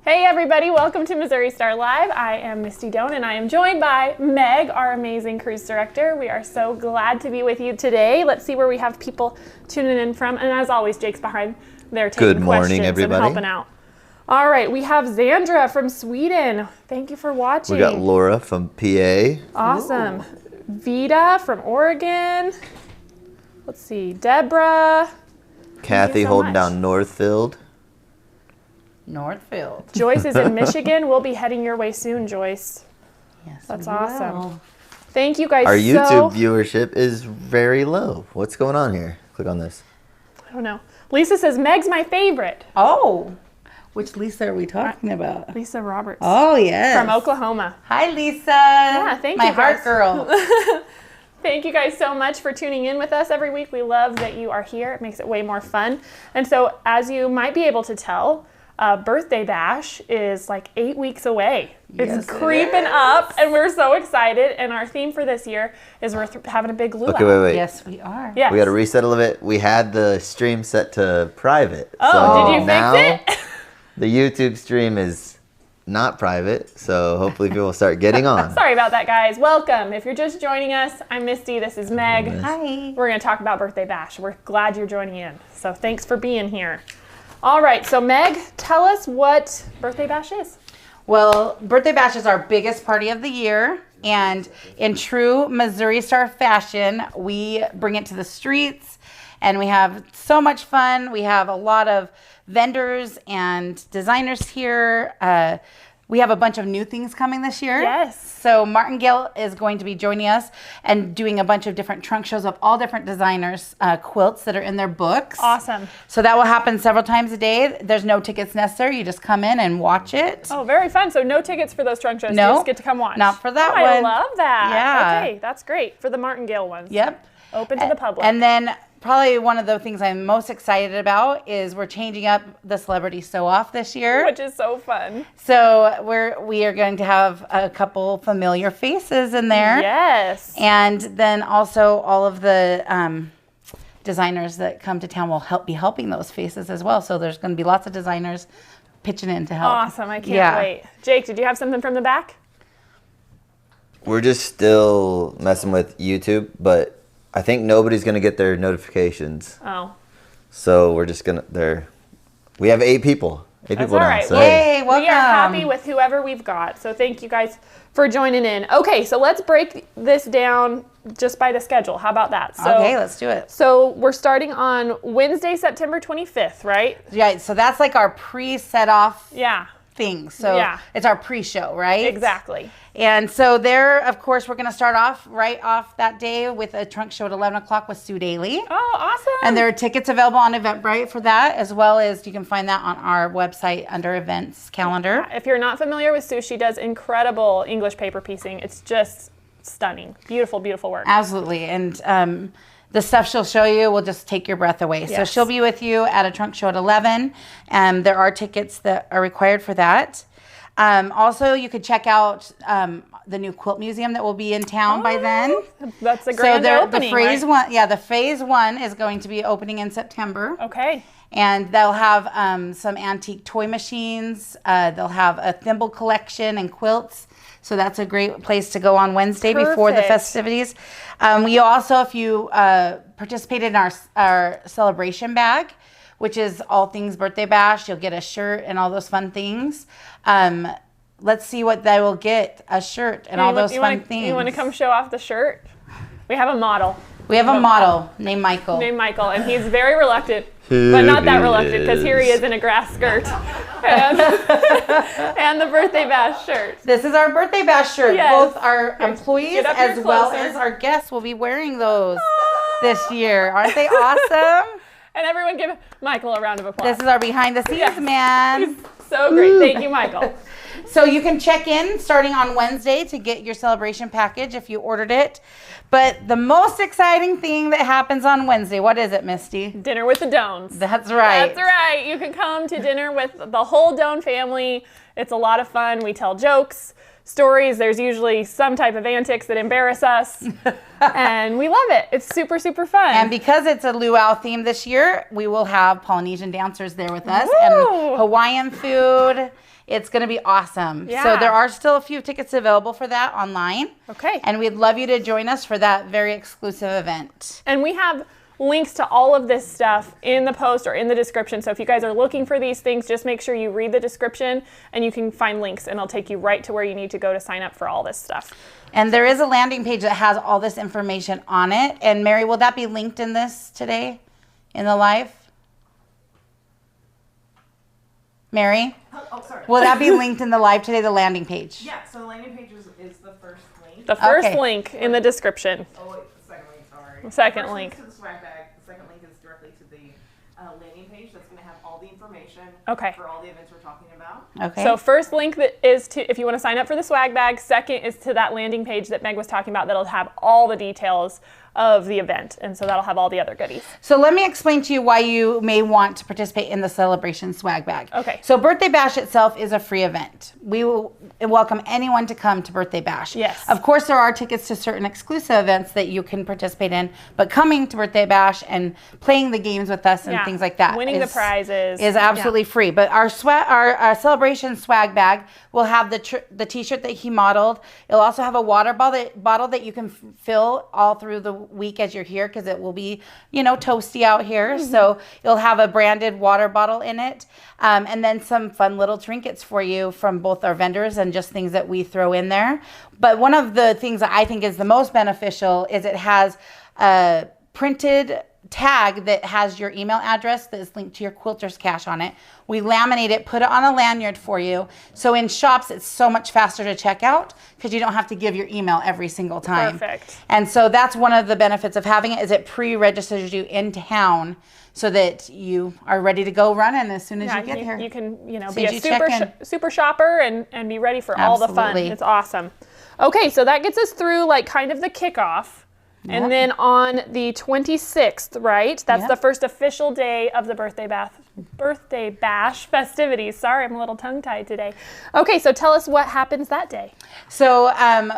Hey everybody, welcome to Missouri Star Live. I am Misty Doan and I am joined by Meg, our amazing cruise director. We are so glad to be with you today. Let's see where we have people tuning in from. And as always, Jake's behind there taking questions everybody. And helping out. All right, we have Zandra from Sweden. Thank you for watching. We got Laura from PA. Awesome. Ooh. Vita from Oregon. Let's see, Deborah. Kathy holding down Northfield. Joyce is in Michigan. We'll be heading your way soon, Joyce. Yes, that's awesome. Thank you guys. Our YouTube viewership is very low. What's going on here? Click on this. I don't know. Lisa says Meg's my favorite. Oh, which Lisa are we talking about? Lisa Roberts. Oh yes, from Oklahoma. Hi, Lisa. Yeah, thank you. My heart girl. Thank you guys so much for tuning in with us every week. We love that you are here. It makes it way more fun. And so, as you might be able to tell, Birthday Bash is like 8 weeks away. It's creeping up, and we're so excited. And our theme for this year is we're having a big luau. Okay, wait. Yes, we are. Yes. We got to reset a little bit. We had the stream set to private. Oh, so did you fix it? The YouTube stream is not private, so hopefully people will start getting on. Sorry about that, guys. Welcome. If you're just joining us, I'm Misty. This is Meg. Hi. We're going to talk about Birthday Bash. We're glad you're joining in. So thanks for being here. All right, so Meg, tell us what Birthday Bash is. Well, Birthday Bash is our biggest party of the year, and in true Missouri Star fashion, we bring it to the streets, and we have so much fun. We have a lot of vendors and designers here. We have a bunch of new things coming this year. Yes. So Martingale is going to be joining us and doing a bunch of different trunk shows of all different designers' quilts that are in their books. Awesome. So that will happen several times a day. There's no tickets necessary. You just come in and watch it. Oh, very fun. So no tickets for those trunk shows. No. You just get to come watch. Not for that one. one. I love that. Yeah. Okay, that's great. For the Martingale ones. Yep. Open to the public. And then probably one of the things I'm most excited about is we're changing up the Celebrity Sew-Off this year. Which is so fun. So we are going to have a couple familiar faces in there. Yes. And then also all of the designers that come to town will be helping those faces as well. So there's going to be lots of designers pitching in to help. Awesome. I can't wait. Jake, did you have something from the back? We're just still messing with YouTube, but I think nobody's going to get their notifications. Oh. So we're just going to, we have 8 people. 8 people now. Right. So Yay, welcome. We are happy with whoever we've got. So thank you guys for joining in. Okay, so let's break this down just by the schedule. How about that? So, okay, let's do it. So we're starting on Wednesday, September 25th, right? Right, so that's like our pre-set off thing. So yeah. It's our pre-show, right? Exactly. And so there, of course, we're going to start off right off that day with a trunk show at 11 o'clock with Sue Daly. Oh, awesome. And there are tickets available on Eventbrite for that, as well as you can find that on our website under events calendar. If you're not familiar with Sue, she does incredible English paper piecing. It's just stunning. Beautiful, beautiful work. Absolutely. And the stuff she'll show you will just take your breath away. Yes. So she'll be with you at a trunk show at 11. And there are tickets that are required for that. Also, you could check out the new quilt museum that will be in town by then. That's a grand opening. The phase one is going to be opening in September. Okay. And they'll have some antique toy machines. They'll have a thimble collection and quilts. So that's a great place to go on Wednesday before the festivities. We also, if you participated in our celebration bag, which is all things Birthday Bash, you'll get a shirt and all those fun things. Let's see what they will get, a shirt and all those fun things. You want to come show off the shirt? We have a model. We have a model named Michael. And he's very reluctant, but not that reluctant, because here he is in a grass skirt and the Birthday Bash shirt. This is our Birthday Bash shirt. Yes. Both our employees as well as our guests will be wearing those this year. Aren't they awesome? And everyone give Michael a round of applause. This is our behind the scenes man. He's so great. Thank you, Michael. So you can check in starting on Wednesday to get your celebration package if you ordered it. But the most exciting thing that happens on Wednesday, what is it, Misty? Dinner with the Doans. That's right. That's right. You can come to dinner with the whole Doan family. It's a lot of fun. We tell jokes. stories. There's usually some type of antics that embarrass us, and we love it. It's super, super fun. And because it's a luau theme this year, we will have Polynesian dancers there with us. Woo! And Hawaiian food. It's going to be awesome. Yeah. So there are still a few tickets available for that online. Okay. And we'd love you to join us for that very exclusive event. And we have links to all of this stuff in the post or in the description. So if you guys are looking for these things, just make sure you read the description and you can find links, and it'll take you right to where you need to go to sign up for all this stuff. And there is a landing page that has all this information on it. And Mary, will that be linked in this today in the live? Mary? Oh, sorry. Will that be linked in the live today, the landing page? Yeah, so the landing page is the first link. The first Okay. link in the description. Oh, wait, the second link, sorry. Second First link. To the swag bag. The second link is directly to the landing page. That's going to have all the information Okay. for all the events we're talking about. Okay. So first link that is to, if you want to sign up for the swag bag. Second is to that landing page that Meg was talking about that'll have all the details of the event. And so that'll have all the other goodies. So let me explain to you why you may want to participate in the celebration swag bag. Okay. So Birthday Bash itself is a free event. We will welcome anyone to come to Birthday Bash. Yes. Of course, there are tickets to certain exclusive events that you can participate in, but coming to Birthday Bash and playing the games with us and Yeah. things like that, Winning the prizes. is absolutely free. But our celebration swag bag will have the T-shirt that he modeled. It'll also have a water bottle that you can fill all through the week as you're here, because it will be, toasty out here. So you'll have a branded water bottle in it, and then some fun little trinkets for you from both our vendors and just things that we throw in there. But one of the things that I think is the most beneficial is it has a printed tag that has your email address that is linked to your quilter's cash on it. We laminate it, put it on a lanyard for you. So in shops, it's so much faster to check out because you don't have to give your email every single time. Perfect. And so that's one of the benefits of having it, is it pre-registers you in town so that you are ready to go running as soon as you get here. You can, As be soon a as you check in. super shopper and be ready for all the fun. Absolutely. It's awesome. Okay, so that gets us through kind of the kickoff. Yeah. And then on the 26th, right? That's Yeah. the first official day of the Birthday Bash festivities. Sorry, I'm a little tongue-tied today. Okay, so tell us what happens that day. So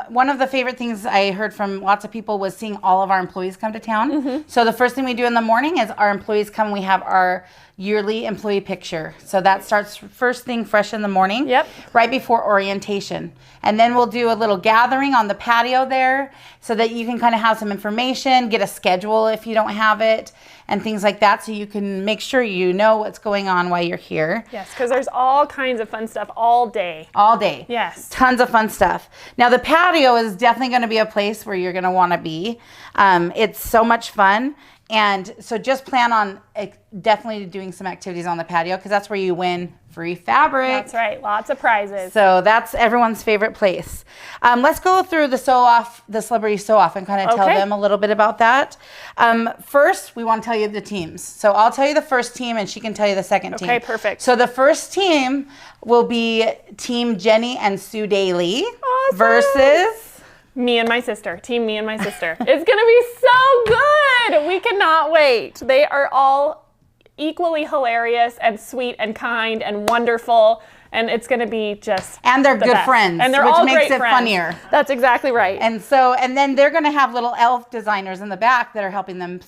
one of the favorite things I heard from lots of people was seeing all of our employees come to town. So the first thing we do in the morning is our employees come. We have our yearly employee picture. So that starts first thing fresh in the morning, Yep. right before orientation. And then we'll do a little gathering on the patio there so that you can kind of have some information, get a schedule if you don't have it, and things like that, so you can make sure you know what's going on while you're here. Yes, because there's all kinds of fun stuff all day. All day. Yes. Tons of fun stuff. Now, the patio is definitely going to be a place where you're going to want to be. It's so much fun. And so just plan on definitely doing some activities on the patio, because that's where you win free fabric. That's right. Lots of prizes. So that's everyone's favorite place. Let's go through the celebrity sew-off and kind of tell Okay. them a little bit about that. First, we want to tell you the teams. So I'll tell you the first team and she can tell you the second team. Okay, perfect. So the first team will be Team Jenny and Sue Daly Awesome. versus... Me and my sister. Team me and my sister. It's going to be so good. We cannot wait. They are all equally hilarious and sweet and kind and wonderful. And it's going to be just And they're the good best. friends, And they're which all makes great it friends. funnier. That's exactly right. And then they're going to have little elf designers in the back that are helping them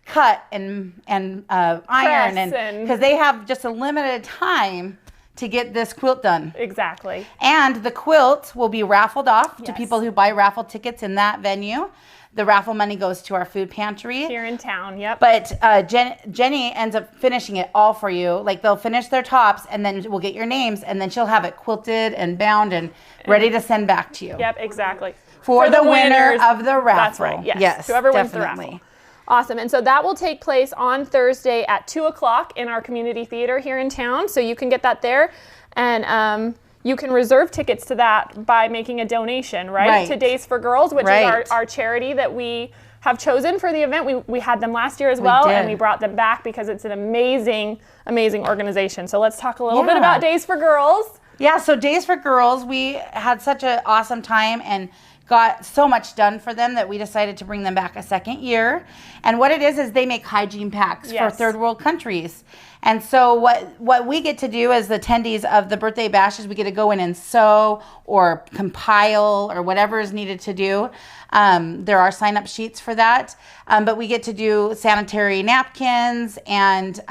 cut and iron, and- because they have just a limited time to get this quilt done. Exactly. And the quilt will be raffled off to Yes. people who buy raffle tickets in that venue. The raffle money goes to our food pantry. Here in town. Yep. But Jenny ends up finishing it all for you. Like, they'll finish their tops, and then we'll get your names, and then she'll have it quilted and bound and ready to send back to you. Yep, exactly. For the winner winners. of the raffle. That's right. Yes. Whoever wins the definitely. raffle. Awesome. And so that will take place on Thursday at 2 o'clock in our community theater here in town. So you can get that there. And you can reserve tickets to that by making a donation, right? To Days for Girls, which is our charity that we have chosen for the event. We had them last year as well, and we brought them back because it's an amazing, amazing organization. So let's talk a little bit about Days for Girls. Yeah, so Days for Girls, we had such an awesome time, and got so much done for them that we decided to bring them back a second year. And what it is they make hygiene packs for third world countries. And so what we get to do as the attendees of the Birthday Bash is we get to go in and sew or compile or whatever is needed to do. There are sign-up sheets for that. But we get to do sanitary napkins and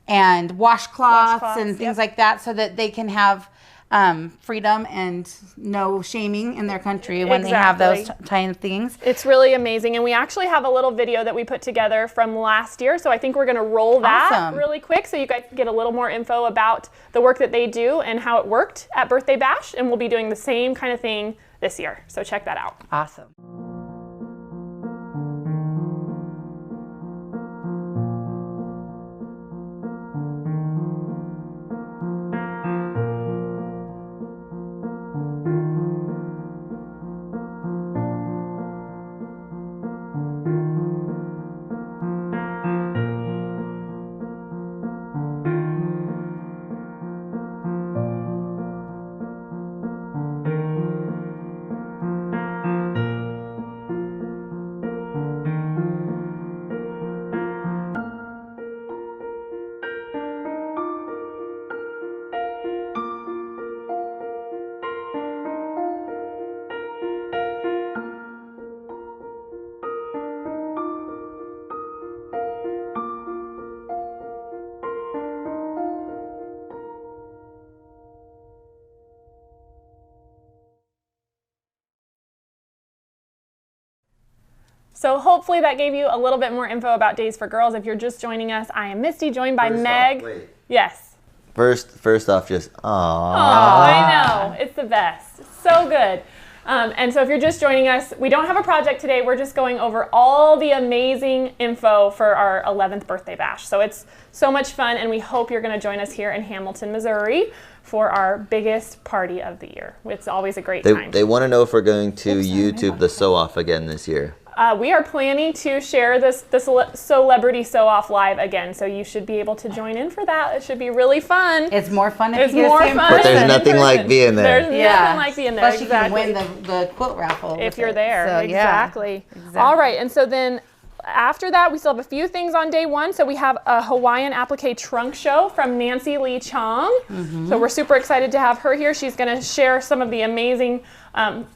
washcloths and things like that so that they can have freedom and no shaming in their country when they have those kind of things. It's really amazing. And we actually have a little video that we put together from last year. So I think we're going to roll that really quick so you guys get a little more info about the work that they do and how it worked at Birthday Bash. And we'll be doing the same kind of thing this year. So check that out. Awesome. So hopefully that gave you a little bit more info about Days for Girls. If you're just joining us, I am Misty, joined by Meg. Yes. First off, just aww. I know. It's the best. So good. And so if you're just joining us, we don't have a project today. We're just going over all the amazing info for our 11th Birthday Bash. So it's so much fun, and we hope you're going to join us here in Hamilton, Missouri for our biggest party of the year. It's always a great time. They want to know if we're going to YouTube the sew-off again this year. We are planning to share this Celebrity Sew-Off live again, so you should be able to join in for that. It should be really fun. It's more fun if it's you get more to see fun. But there's nothing like being there. There's nothing like being there. Plus you can win the quilt raffle if you're there. So, exactly. All right, and so then after that, we still have a few things on day one. So we have a Hawaiian applique trunk show from Nancy Lee Chong. So we're super excited to have her here. She's going to share some of the amazing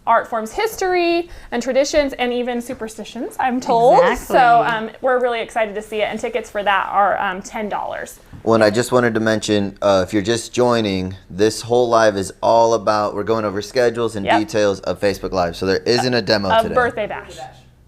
art forms history and traditions and even superstitions, I'm told. Exactly. So we're really excited to see it, and tickets for that are $10. Well, and I just wanted to mention, if you're just joining, this whole live is all about, we're going over schedules and details of Facebook Live. So there isn't a demo today. Of Birthday Bash.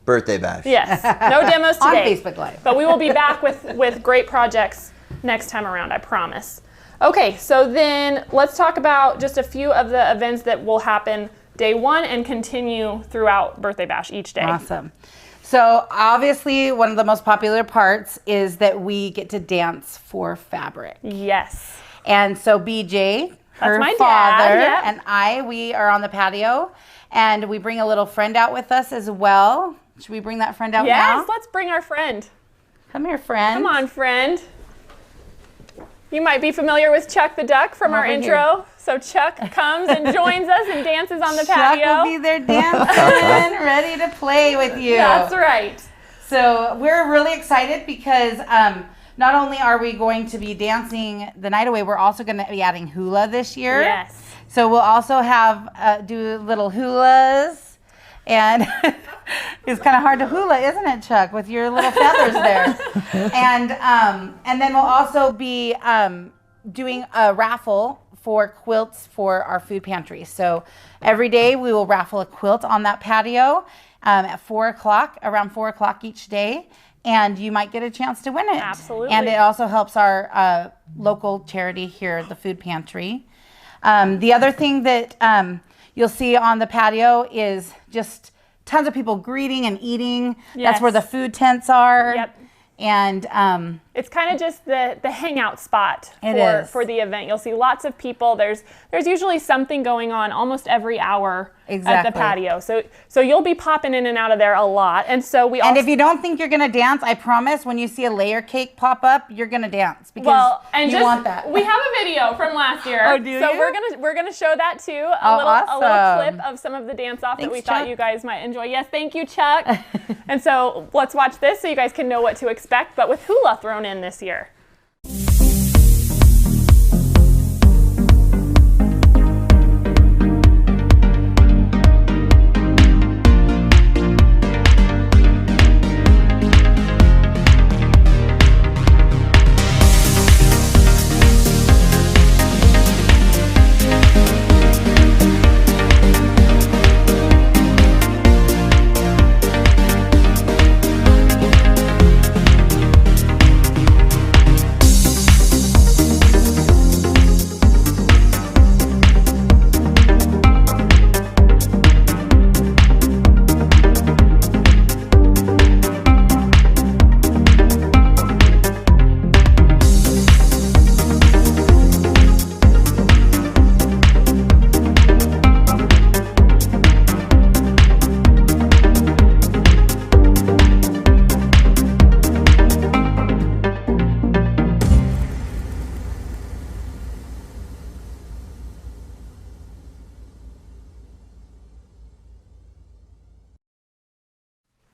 Birthday Bash. Yes, no demos today. On Facebook Live. But we will be back with great projects next time around, I promise. Okay, so then let's talk about just a few of the events that will happen day one and continue throughout Birthday Bash each day. Awesome. So obviously one of the most popular parts is that we get to dance for fabric. Yes. And so BJ, her my father, dad, and we are on the patio, and we bring a little friend out with us as well. Should we bring that friend out now? Yes, let's bring our friend. Come here, friend. Come on, friend. You might be familiar with Chuck the Duck from our intro. Here. So Chuck comes and joins us and dances on the patio. Chuck will be there dancing, ready to play with you. That's right. So we're really excited because not only are we going to be dancing the night away, we're also going to be adding hula this year. Yes. So we'll also have do little hulas. And it's kind of hard to hula, isn't it, Chuck, with your little feathers there? And then we'll also be doing a raffle for quilts for our food pantry. So every day we will raffle a quilt on that patio at 4 o'clock, around 4 o'clock each day. And you might get a chance to win it. Absolutely. And it also helps our local charity here, the food pantry. The other thing that you'll see on the patio is just tons of people greeting and eating. Yes. That's where the food tents are. Yep. And It's kind of just the hangout spot for the event. You'll see lots of people. There's usually something going on almost every hour at the patio. So you'll be popping in and out of there a lot. And so and if you don't think you're gonna dance, I promise when you see a layer cake pop up, you're gonna dance because you want that. We have a video from last year. Oh, do you? So we're gonna show that too. A little clip of some of the dance off that we thought you guys might enjoy. Yes, thank you, Chuck. And so let's watch this so you guys can know what to expect, but with hula thrown in this year.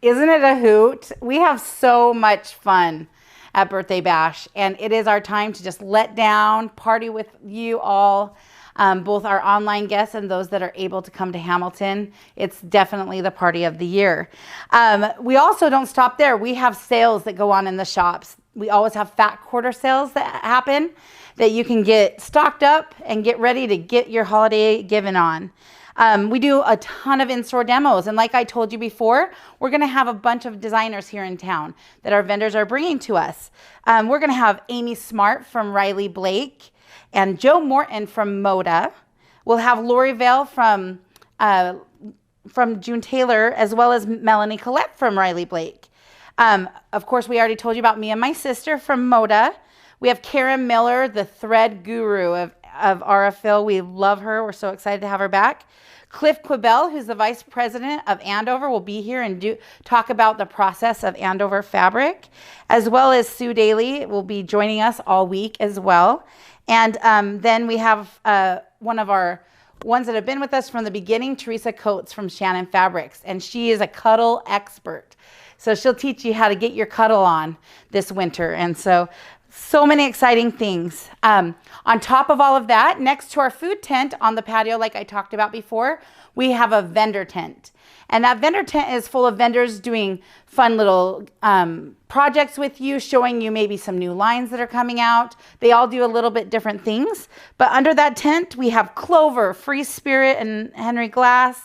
Isn't it a hoot? We have so much fun at Birthday Bash, and it is our time to just let down, party with you all, both our online guests and those that are able to come to Hamilton. It's definitely the party of the year. We also don't stop there. We have sales that go on in the shops. We always have fat quarter sales that happen that you can get stocked up and get ready to get your holiday given on. We do a ton of in-store demos. And like I told you before, we're going to have a bunch of designers here in town that our vendors are bringing to us. We're going to have Amy Smart from Riley Blake and Joe Morton from Moda. We'll have Lori Vale from June Taylor, as well as Melanie Collette from Riley Blake. Of course, we already told you about me and my sister from Moda. We have Karen Miller, the thread guru of RFL. We love her. We're so excited to have her back. Cliff Quibell, who's the vice president of Andover, will be here and talk about the process of Andover fabric, as well as Sue Daly will be joining us all week as well. And then we have one of our ones that have been with us from the beginning, Teresa Coates from Shannon Fabrics, and she is a cuddle expert. So she'll teach you how to get your cuddle on this winter. And so many exciting things. On top of all of that, next to our food tent on the patio, like I talked about before, we have a vendor tent. And that vendor tent is full of vendors doing fun little projects with you, showing you maybe some new lines that are coming out. They all do a little bit different things. But under that tent, we have Clover, Free Spirit, and Henry Glass,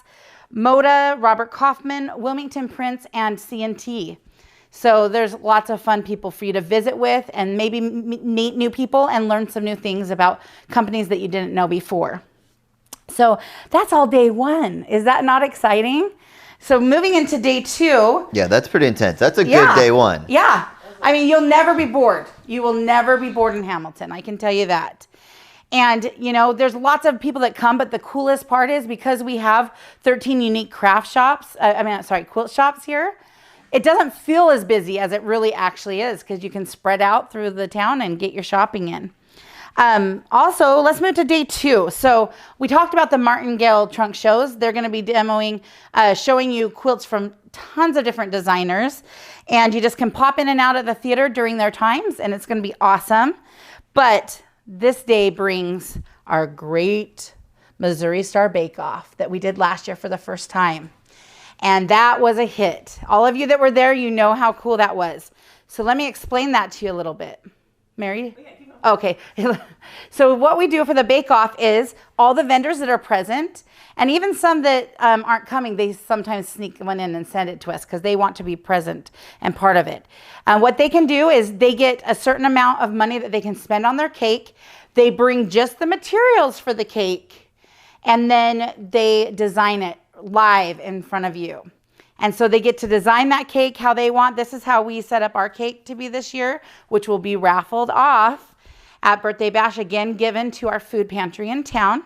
Moda, Robert Kaufman, Wilmington Prince, and C&T. So there's lots of fun people for you to visit with and maybe meet new people and learn some new things about companies that you didn't know before. So that's all day one. Is that not exciting? So moving into day two. Yeah, that's pretty intense. That's a good day one. Yeah. I mean, you'll never be bored. You will never be bored in Hamilton. I can tell you that. And, you know, there's lots of people that come, but the coolest part is because we have 13 unique craft shops, quilt shops here, it doesn't feel as busy as it really actually is because you can spread out through the town and get your shopping in. Also, let's move to day two. So we talked about the martingale trunk shows. They're going to be demoing, showing you quilts from tons of different designers. And you just can pop in and out of the theater during their times, and it's going to be awesome. But this day brings our great Missouri Star Bake Off that we did last year for the first time. And that was a hit. All of you that were there, you know how cool that was. So let me explain that to you a little bit. Mary? Okay. So what we do for the Bake Off is all the vendors that are present, and even some that aren't coming, they sometimes sneak one in and send it to us because they want to be present and part of it. What they can do is they get a certain amount of money that they can spend on their cake. They bring just the materials for the cake, and then they design it live in front of you. And so they get to design that cake how they want. This is how we set up our cake to be this year, which will be raffled off at Birthday Bash, again, given to our food pantry in town.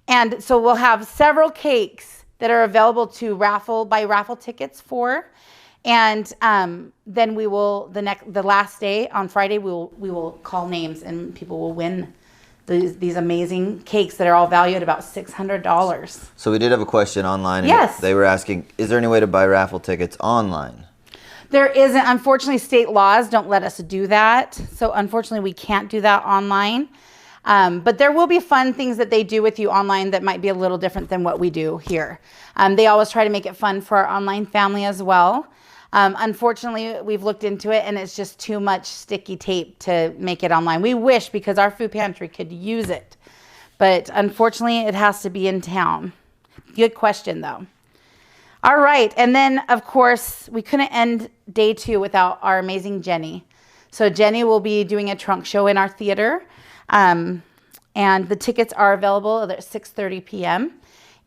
And so we'll have several cakes that are available to buy raffle tickets for. And then we will, the last day on Friday, we will call names and people will win these amazing cakes that are all valued at about $600. So we did have a question online. And yes. They were asking, is there any way to buy raffle tickets online? There isn't. Unfortunately, state laws don't let us do that. So unfortunately, we can't do that online. But there will be fun things that they do with you online that might be a little different than what we do here. They always try to make it fun for our online family as well. Unfortunately, we've looked into it and it's just too much sticky tape to make it online. We wish, because our food pantry could use it. But unfortunately, it has to be in town. Good question, though. All right. And then, of course, we couldn't end day 2 without our amazing Jenny. So Jenny will be doing a trunk show in our theater. And the tickets are available at 6:30 p.m.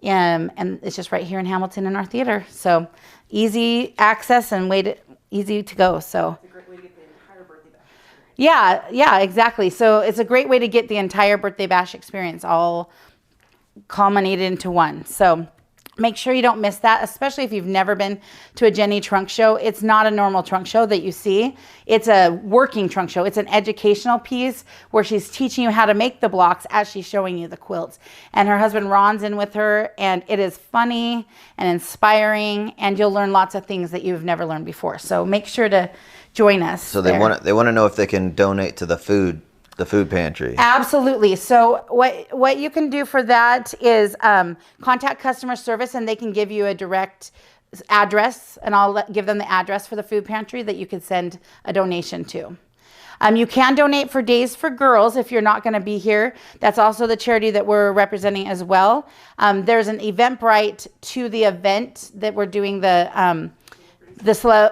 And it's just right here in Hamilton in our theater. So easy access and easy to go. So It's a great way to get the entire Birthday Bash experience. yeah, exactly. So it's a great way to get the entire Birthday Bash experience all culminated into one. So make sure you don't miss that, especially if you've never been to a Jenny trunk show. It's not a normal trunk show that you see. It's a working trunk show. It's an educational piece where she's teaching you how to make the blocks as she's showing you the quilts. And her husband Ron's in with her, and it is funny and inspiring, and you'll learn lots of things that you've never learned before. So make sure to join us. So they want to know if they can donate to the food pantry. Absolutely. So what you can do for that is contact customer service, and they can give you a direct address, and I'll give them the address for the food pantry that you could send a donation to. You can donate for Days for Girls if you're not going to be here. That's also the charity that we're representing as well. There's an Eventbrite to the event that we're doing the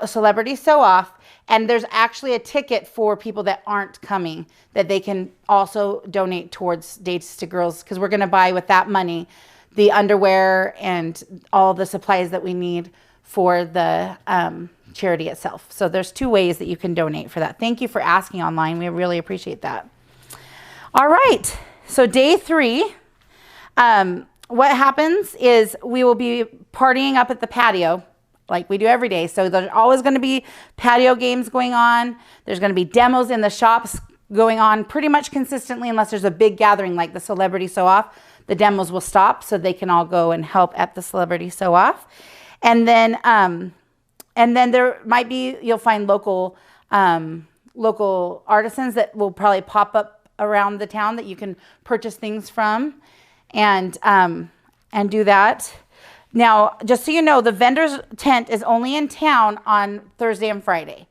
celebrity sew-off. And there's actually a ticket for people that aren't coming that they can also donate towards Days to Girls, because we're going to buy with that money the underwear and all the supplies that we need for the charity itself. So there's 2 ways that you can donate for that. Thank you for asking online. We really appreciate that. All right. So day 3, what happens is we will be partying up at the patio, like we do every day. So there's always going to be patio games going on. There's going to be demos in the shops going on pretty much consistently, unless there's a big gathering like the celebrity sew-off. The demos will stop so they can all go and help at the celebrity sew-off. And then there might be, you'll find local artisans that will probably pop up around the town that you can purchase things from and do that. Now, just so you know, the vendor's tent is only in town on Thursday and Friday,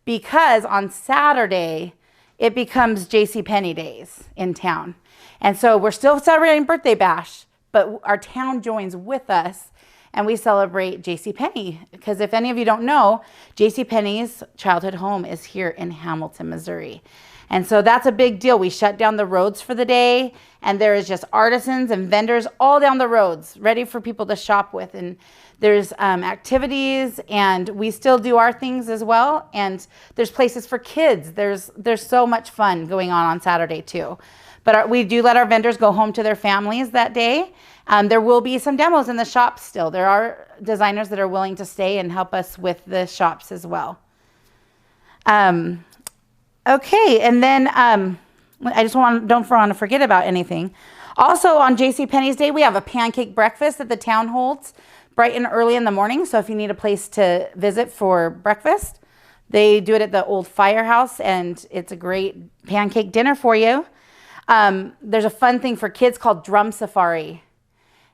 because on Saturday, it becomes JCPenney days in town. And so we're still celebrating Birthday Bash, but our town joins with us and we celebrate JCPenney. Because if any of you don't know, JCPenney's childhood home is here in Hamilton, Missouri. And so that's a big deal. We shut down the roads for the day, and there is just artisans and vendors all down the roads ready for people to shop with. And there's activities, and we still do our things as well. And there's places for kids. There's so much fun going on Saturday too. But we do let our vendors go home to their families that day. There will be some demos in the shops still. There are designers that are willing to stay and help us with the shops as well. Okay, and then I just don't want to forget about anything. Also on JCPenney's Day, we have a pancake breakfast that the town holds bright and early in the morning. So if you need a place to visit for breakfast, they do it at the old firehouse, and it's a great pancake dinner for you. There's a fun thing for kids called Drum Safari,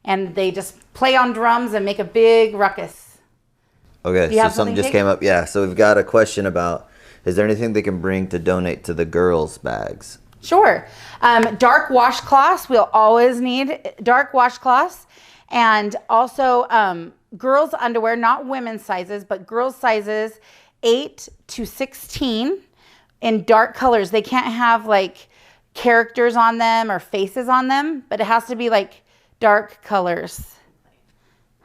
and they just play on drums and make a big ruckus. Okay, so something just came up. Yeah, so we've got a question about, is there anything they can bring to donate to the girls' bags? Sure. Dark washcloths. We'll always need dark washcloths. And also girls' underwear, not women's sizes, but girls' sizes 8 to 16 in dark colors. They can't have like characters on them or faces on them, but it has to be like dark colors.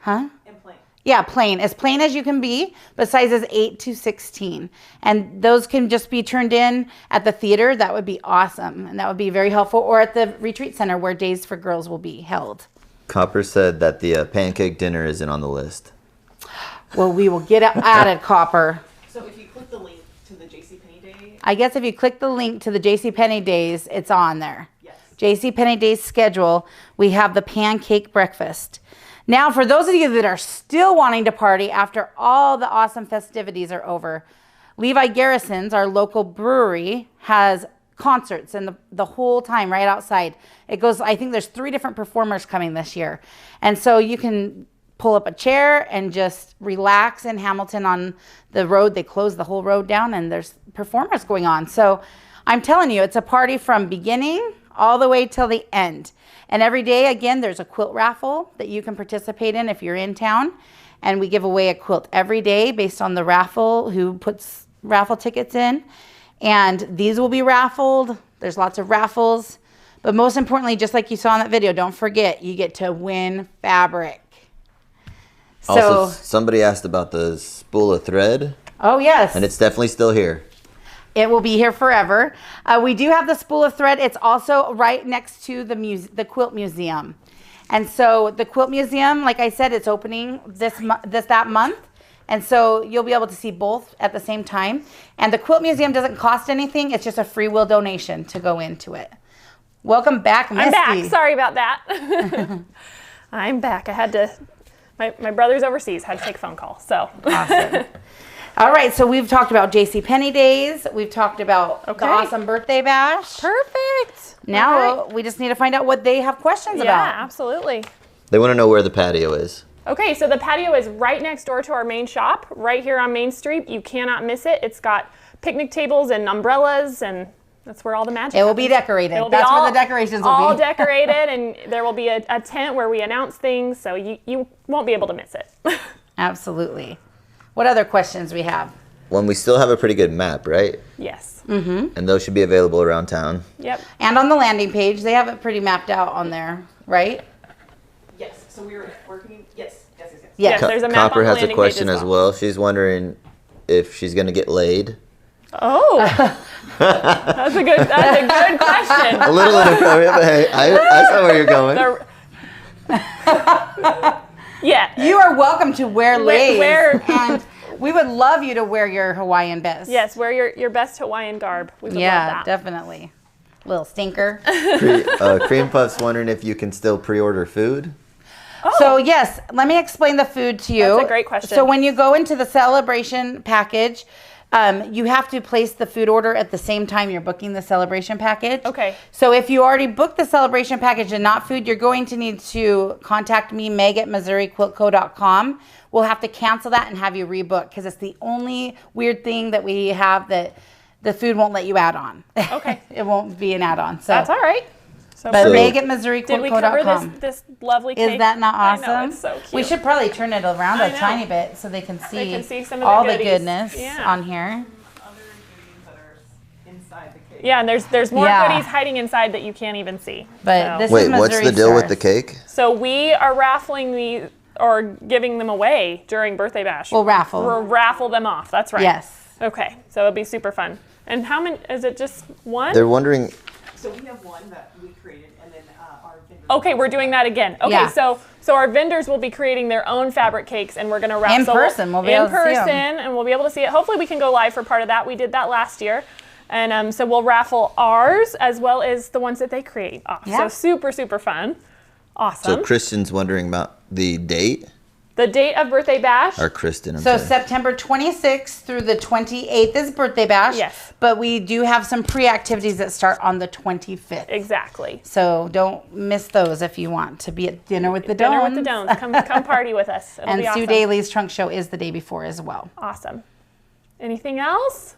Huh? And plain. Yeah, plain. As plain as you can be, but sizes 8 to 16. And those can just be turned in at the theater. That would be awesome. And that would be very helpful. Or at the retreat center where Days for Girls will be held. Copper said that the pancake dinner isn't on the list. Well, we will get at it, Copper. So if you click the link to the JCPenney Day. I guess if you click the link to the JCPenney Days, it's on there. Yes. JCPenney Days schedule, we have the pancake breakfast. Now, for those of you that are still wanting to party after all the awesome festivities are over, Levi Garrison's, our local brewery, has concerts and the whole time right outside. It goes, I think there's 3 different performers coming this year. And so you can pull up a chair and just relax in Hamilton on the road. They close the whole road down and there's performers going on. So I'm telling you, it's a party from beginning all the way till the end. And every day, again, there's a quilt raffle that you can participate in if you're in town. And we give away a quilt every day based on the raffle, who puts raffle tickets in. And these will be raffled. There's lots of raffles. But most importantly, just like you saw in that video, don't forget, you get to win fabric. Also, somebody asked about the spool of thread. Oh, yes. And it's definitely still here. It will be here forever. We do have the spool of thread. It's also right next to the Quilt Museum. And so the Quilt Museum, like I said, it's opening that month. And so you'll be able to see both at the same time. And the Quilt Museum doesn't cost anything. It's just a free will donation to go into it. Welcome back, Misty. I'm back. Sorry about that. I'm back. I had to, my brother's overseas, had to take a phone call. So. Awesome. All right, so we've talked about JCPenney Days. We've talked about the awesome Birthday Bash. Perfect. Now we just need to find out what they have questions about. Yeah, absolutely. They want to know where the patio is. Okay, so the patio is right next door to our main shop, right here on Main Street. You cannot miss it. It's got picnic tables and umbrellas, and that's where all the magic It will be decorated. That's where the decorations will be. All decorated, and there will be a tent where we announce things, so you won't be able to miss it. Absolutely. What other questions we have? Well, we still have a pretty good map, right? Yes. Mm-hmm. And those should be available around town. Yep. And on the landing page, they have it pretty mapped out on there, right? Yes. So we were working. Yes. Yes. There's a map Copper on the has a landing question page as well. She's wondering if she's going to get laid. Oh. That's a good question. A little inappropriate, but hey, I saw where you're going. Yeah. You are welcome to wear lace. And we would love you to wear your Hawaiian best. yes, wear your best Hawaiian garb. We would love Yeah, that. definitely. Little stinker. Cream Puff's wondering if you can still pre-order food. Oh. So yes, let me explain the food to you. That's a great question. So when you go into the celebration package, you have to place the food order at the same time you're booking the celebration package. Okay. So if you already booked the celebration package and not food, you're going to need to contact me, Meg at MissouriQuiltCo.com. We'll have to cancel that and have you rebook because it's the only weird thing that we have that the food won't let you add on. Okay. It won't be an add-on. So That's all right. So But So- Meg at did we cover MissouriQuiltCo.com. this lovely cake? Is that not awesome? I know, it's so cute. We should probably turn it around I a know. tiny bit so they can see, They can see some of the all the goodies. goodness Yeah. on here. Other ingredients that are inside the cake. Yeah, and there's more Yeah. goodies hiding inside that you can't even see. But So- this Wait, is what's Missouri the deal with Stars. the cake? So we are raffling these or giving them away during Birthday Bash. We'll raffle. We'll raffle them off. That's right. Yes. Okay, so it'll be super fun. And how many? Is it just one? They're wondering. So we have one that we created, and then our vendors. Okay, we're doing that again. Okay, Yeah. so our vendors will be creating their own fabric cakes, and we're going to raffle In person, we'll be able to see 'em. and we'll be able to see it. Hopefully, we can go live for part of that. We did that last year, and so we'll raffle ours as well as the ones that they create off. Yeah. So super fun, awesome. So Kristen's wondering about the date. The date of Birthday Bash. Or Kristen, I'm So sorry. September 26th through the 28th is Birthday Bash. Yes. But we do have some pre-activities that start on the 25th. Exactly. So don't miss those if you want to be at dinner with the Dones. Dinner with the Dones. Come party with us. It'll And be Sue awesome. Daly's trunk show is the day before as well. Awesome. Anything else?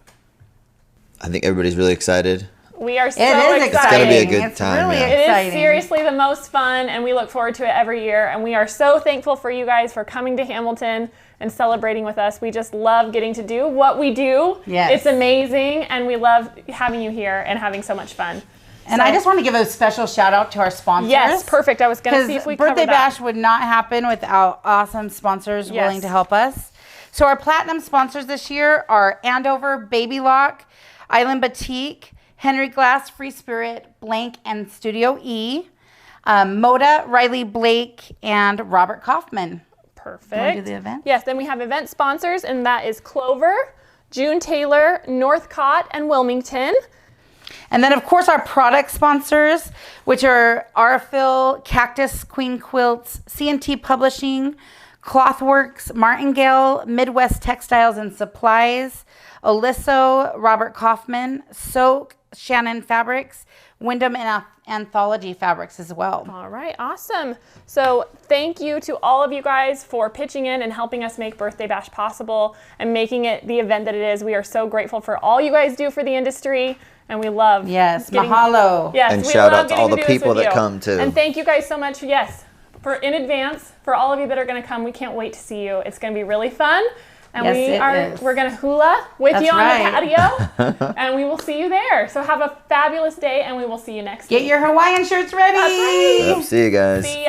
I think everybody's really excited. We are so It is excited. exciting. gonna be a good It's time, really yeah. It exciting. is seriously the most fun, and we look forward to it every year. And we are so thankful for you guys for coming to Hamilton and celebrating with us. We just love getting to do what we do. Yes. It's amazing, and we love having you here and having so much fun. And I just want to give a special shout out to our sponsors. Yes, perfect. I was going to see if we covered that. Birthday Bash would not happen without awesome sponsors willing to help us. So our platinum sponsors this year are Andover, Baby Lock, Island Boutique, Henry Glass, Free Spirit, Blank, and Studio E, Moda, Riley Blake, and Robert Kaufman. Perfect. You want to do the event? Yes, then we have event sponsors, and that is Clover, June Taylor, Northcott, and Wilmington. And then, of course, our product sponsors, which are Arafil, Cactus Queen Quilts, C&T Publishing, Clothworks, Martingale, Midwest Textiles and Supplies, Oliso, Robert Kaufman, Soak, Shannon Fabrics, Wyndham, and Anthology Fabrics as well. All right, awesome. So thank you to all of you guys for pitching in and helping us make Birthday Bash possible and making it the event that it is. We are so grateful for all you guys do for the industry, and we love mahalo. Yes, and we shout love out to getting all the do this people with that you. come too. And thank you guys so much. Yes, for in advance for all of you that are going to come. We can't wait to see you. It's going to be really fun. And we're going to hula with you on the patio, and we will see you there. So have a fabulous day, and we will see you next week. Get your Hawaiian shirts ready. That's right. Yep, see you guys. See ya.